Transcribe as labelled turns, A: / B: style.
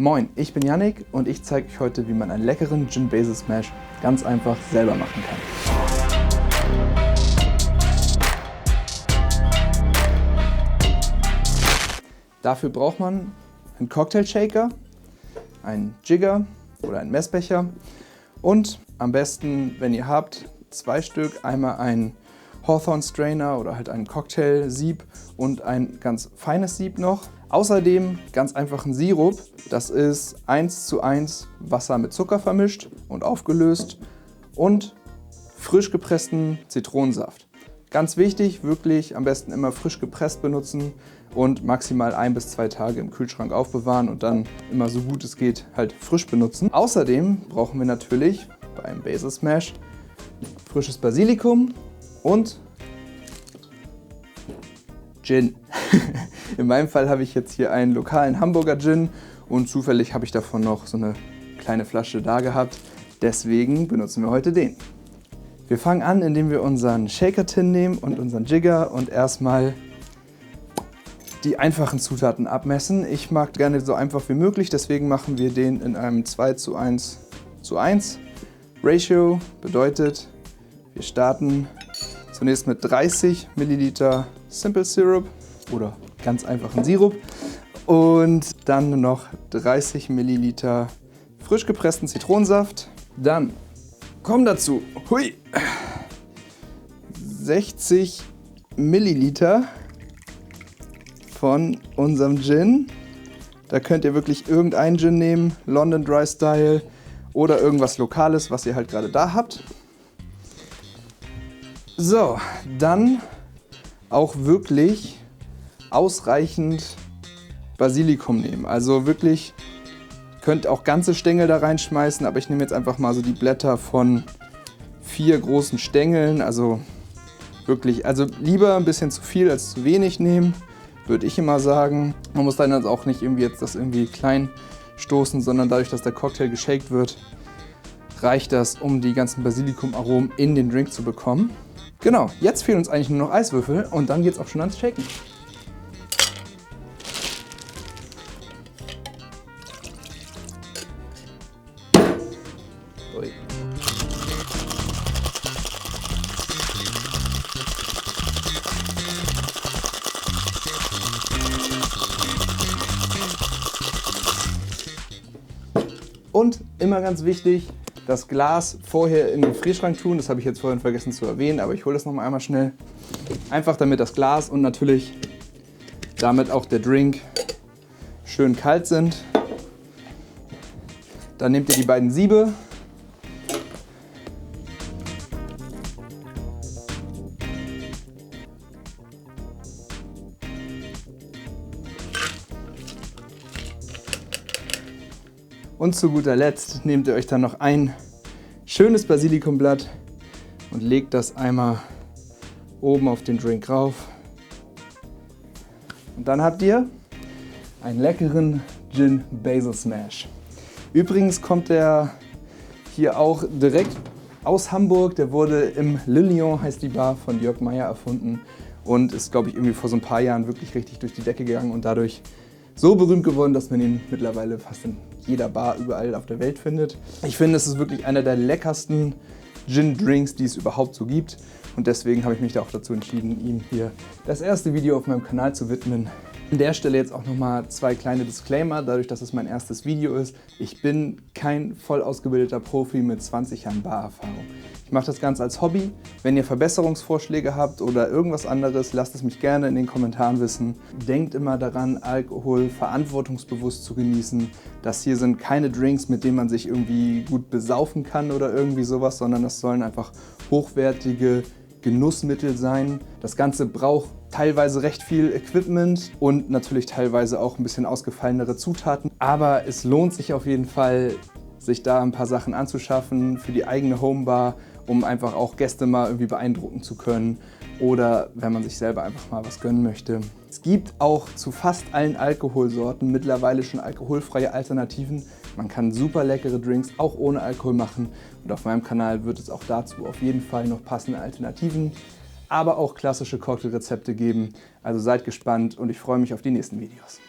A: Moin, ich bin Yannick und ich zeige euch heute, wie man einen leckeren Gin Basil Smash ganz einfach selber machen kann. Dafür braucht man einen Cocktail Shaker, einen Jigger oder einen Messbecher und am besten, wenn ihr habt, 2 Stück, einmal einen Hawthorne Strainer oder halt ein Cocktail-Sieb und ein ganz feines Sieb noch. Außerdem ganz einfach ein Sirup, das ist 1:1 Wasser mit Zucker vermischt und aufgelöst und frisch gepressten Zitronensaft. Ganz wichtig, wirklich am besten immer frisch gepresst benutzen und maximal 1 bis 2 Tage im Kühlschrank aufbewahren und dann immer so gut es geht halt frisch benutzen. Außerdem brauchen wir natürlich beim Basil Smash frisches Basilikum und Gin. In meinem Fall habe ich jetzt hier einen lokalen Hamburger Gin und zufällig habe ich davon noch so eine kleine Flasche da gehabt. Deswegen benutzen wir heute den. Wir fangen an, indem wir unseren Shaker-Tin nehmen und unseren Jigger und erstmal die einfachen Zutaten abmessen. Ich mag gerne so einfach wie möglich, deswegen machen wir den in einem 2:1:1 Ratio. Bedeutet, wir starten zunächst mit 30 Milliliter Simple Syrup oder ganz einfachen Sirup und dann noch 30 Milliliter frisch gepressten Zitronensaft. Dann kommen dazu 60 Milliliter von unserem Gin. Da könnt ihr wirklich irgendeinen Gin nehmen, London Dry Style oder irgendwas Lokales, was ihr halt gerade da habt. So, dann auch wirklich ausreichend Basilikum nehmen. Also wirklich, könnt auch ganze Stängel da reinschmeißen, aber ich nehme jetzt einfach mal so die Blätter von 4 großen Stängeln. Also wirklich, also lieber ein bisschen zu viel als zu wenig nehmen, würde ich immer sagen. Man muss dann also auch nicht irgendwie jetzt das irgendwie klein stoßen, sondern dadurch, dass der Cocktail geshakt wird, reicht das, um die ganzen Basilikumaromen in den Drink zu bekommen. Genau, jetzt fehlen uns eigentlich nur noch Eiswürfel und dann geht es auch schon ans Shaken. Ui. Und immer ganz wichtig, das Glas vorher in den Gefrierschrank tun. Das habe ich jetzt vorhin vergessen zu erwähnen, aber ich hole das noch mal einmal schnell. Einfach damit das Glas und natürlich damit auch der Drink schön kalt sind. Dann nehmt ihr die beiden Siebe. Und zu guter Letzt nehmt ihr euch dann noch ein schönes Basilikumblatt und legt das einmal oben auf den Drink rauf. Und dann habt ihr einen leckeren Gin Basil Smash. Übrigens kommt der hier auch direkt aus Hamburg. Der wurde im Le Lion, heißt die Bar, von Jörg Meyer erfunden und ist, glaube ich, irgendwie vor so ein paar Jahren wirklich richtig durch die Decke gegangen und dadurch so berühmt geworden, dass man ihn mittlerweile fast in jeder Bar überall auf der Welt findet. Ich finde, es ist wirklich einer der leckersten Gin-Drinks, die es überhaupt so gibt. Und deswegen habe ich mich da auch dazu entschieden, ihm hier das erste Video auf meinem Kanal zu widmen. An der Stelle jetzt auch nochmal 2 kleine Disclaimer, dadurch, dass es mein erstes Video ist. Ich bin kein voll ausgebildeter Profi mit 20 Jahren Barerfahrung. Ich mache das Ganze als Hobby. Wenn ihr Verbesserungsvorschläge habt oder irgendwas anderes, lasst es mich gerne in den Kommentaren wissen. Denkt immer daran, Alkohol verantwortungsbewusst zu genießen. Das hier sind keine Drinks, mit denen man sich irgendwie gut besaufen kann oder irgendwie sowas, sondern das sollen einfach hochwertige Genussmittel sein. Das Ganze braucht teilweise recht viel Equipment und natürlich teilweise auch ein bisschen ausgefallenere Zutaten. Aber es lohnt sich auf jeden Fall, sich da ein paar Sachen anzuschaffen für die eigene Homebar, um einfach auch Gäste mal irgendwie beeindrucken zu können oder wenn man sich selber einfach mal was gönnen möchte. Es gibt auch zu fast allen Alkoholsorten mittlerweile schon alkoholfreie Alternativen. Man kann super leckere Drinks auch ohne Alkohol machen und auf meinem Kanal wird es auch dazu auf jeden Fall noch passende Alternativen, aber auch klassische Cocktailrezepte geben. Also seid gespannt und ich freue mich auf die nächsten Videos.